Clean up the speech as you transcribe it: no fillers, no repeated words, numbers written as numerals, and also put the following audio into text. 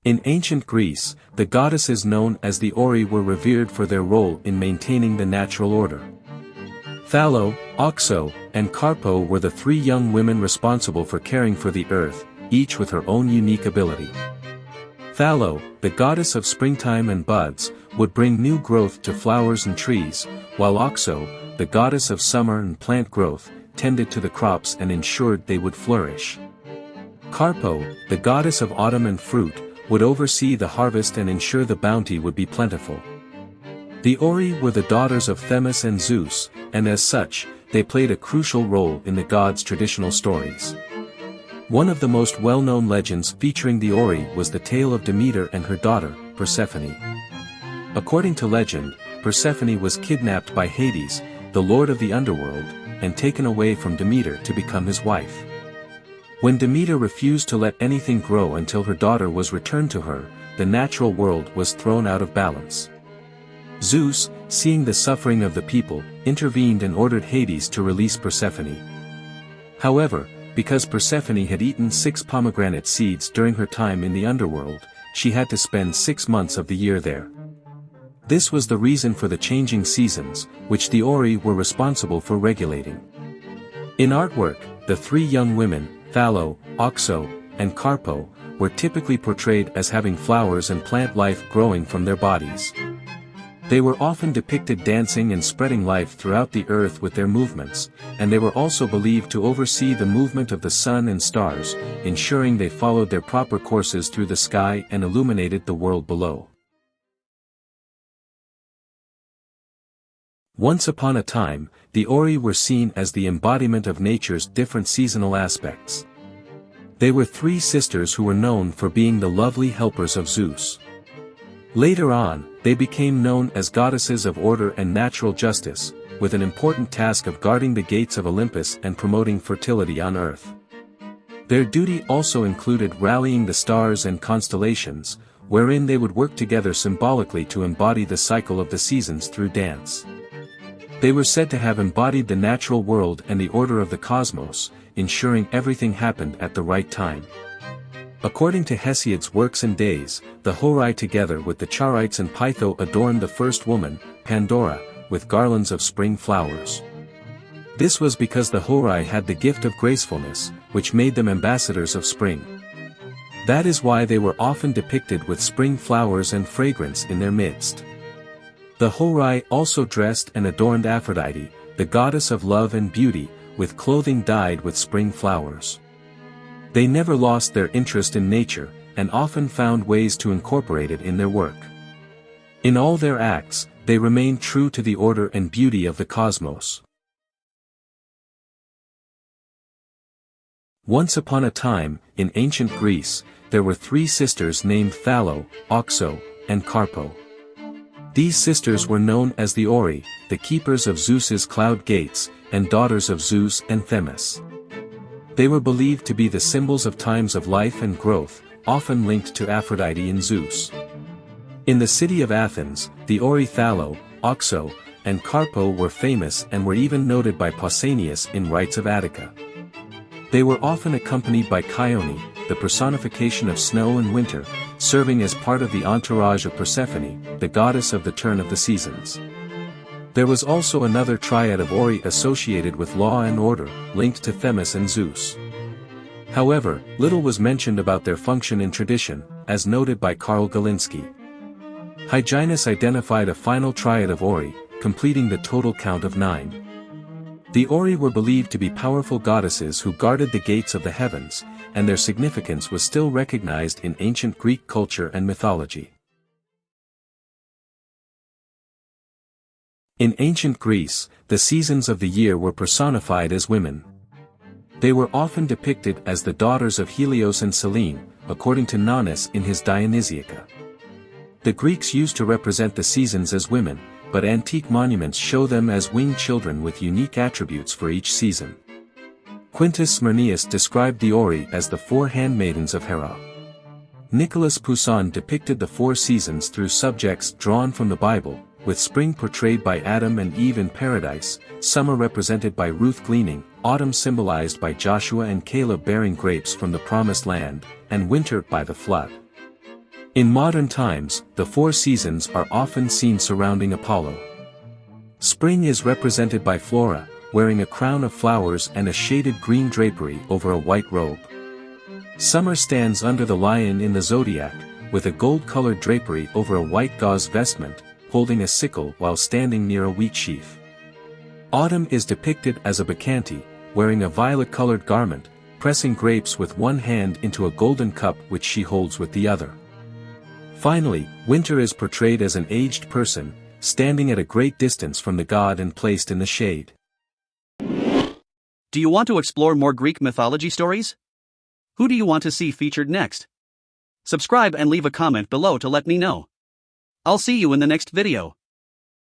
In ancient Greece, the goddesses known as the Horae were revered for their role in maintaining the natural order. Thallo, Oxo, and Carpo were the three young women responsible for caring for the earth, each with her own unique ability. Thallo, the goddess of springtime and buds, would bring new growth to flowers and trees, while Oxo, the goddess of summer and plant growth, tended to the crops and ensured they would flourish. Carpo, the goddess of autumn and fruit, would oversee the harvest and ensure the bounty would be plentiful. The Horae were the daughters of Themis and Zeus, and as such, they played a crucial role in the gods' traditional stories. One of the most well-known legends featuring the Horae was the tale of Demeter and her daughter, Persephone. According to legend, Persephone was kidnapped by Hades, the lord of the underworld, and taken away from Demeter to become his wife. When Demeter refused to let anything grow until her daughter was returned to her, the natural world was thrown out of balance. Zeus, seeing the suffering of the people, intervened and ordered Hades to release Persephone. However, because Persephone had eaten 6 pomegranate seeds during her time in the underworld, she had to spend 6 months of the year there. This was the reason for the changing seasons, which the Horae were responsible for regulating. In artwork, the three young women, Thallo, Oxo, and Carpo, were typically portrayed as having flowers and plant life growing from their bodies. They were often depicted dancing and spreading life throughout the earth with their movements, and they were also believed to oversee the movement of the sun and stars, ensuring they followed their proper courses through the sky and illuminated the world below. Once upon a time, the Horae were seen as the embodiment of nature's different seasonal aspects. They were three sisters who were known for being the lovely helpers of Zeus. Later on, they became known as goddesses of order and natural justice, with an important task of guarding the gates of Olympus and promoting fertility on earth. Their duty also included rallying the stars and constellations, wherein they would work together symbolically to embody the cycle of the seasons through dance. They were said to have embodied the natural world and the order of the cosmos, ensuring everything happened at the right time. According to Hesiod's Works and Days, the Horae together with the Charites and Pytho adorned the first woman, Pandora, with garlands of spring flowers. This was because the Horae had the gift of gracefulness, which made them ambassadors of spring. That is why they were often depicted with spring flowers and fragrance in their midst. The Horae also dressed and adorned Aphrodite, the goddess of love and beauty, with clothing dyed with spring flowers. They never lost their interest in nature, and often found ways to incorporate it in their work. In all their acts, they remained true to the order and beauty of the cosmos. Once upon a time, in ancient Greece, there were three sisters named Thallo, Oxo, and Carpo. These sisters were known as the Horae, the keepers of Zeus's cloud gates, and daughters of Zeus and Themis. They were believed to be the symbols of times of life and growth, often linked to Aphrodite and Zeus. In the city of Athens, the Horae Thallo, Oxo, and Carpo were famous and were even noted by Pausanias in Rites of Attica. They were often accompanied by Chione, the personification of snow and winter, serving as part of the entourage of Persephone, the goddess of the turn of the seasons. There was also another triad of Horae associated with law and order, linked to Themis and Zeus. However, little was mentioned about their function in tradition, as noted by Karl Galinsky. Hyginus identified a final triad of Horae, completing the total count of 9. The Horae were believed to be powerful goddesses who guarded the gates of the heavens, and their significance was still recognized in ancient Greek culture and mythology. In ancient Greece, the seasons of the year were personified as women. They were often depicted as the daughters of Helios and Selene, according to Nonnus in his Dionysiaca. The Greeks used to represent the seasons as women, but antique monuments show them as winged children with unique attributes for each season. Quintus Smyrnaeus described the Horae as the 4 handmaidens of Hera. Nicolas Poussin depicted the 4 seasons through subjects drawn from the Bible, with spring portrayed by Adam and Eve in paradise, summer represented by Ruth gleaning, autumn symbolized by Joshua and Caleb bearing grapes from the promised land, and winter by the flood. In modern times, the four seasons are often seen surrounding Apollo. Spring is represented by Flora, wearing a crown of flowers and a shaded green drapery over a white robe. Summer stands under the lion in the zodiac, with a gold-colored drapery over a white gauze vestment, holding a sickle while standing near a wheat sheaf. Autumn is depicted as a bacchante, wearing a violet-colored garment, pressing grapes with one hand into a golden cup which she holds with the other. Finally, winter is portrayed as an aged person, standing at a great distance from the god and placed in the shade. Do you want to explore more Greek mythology stories? Who do you want to see featured next? Subscribe and leave a comment below to let me know. I'll see you in the next video.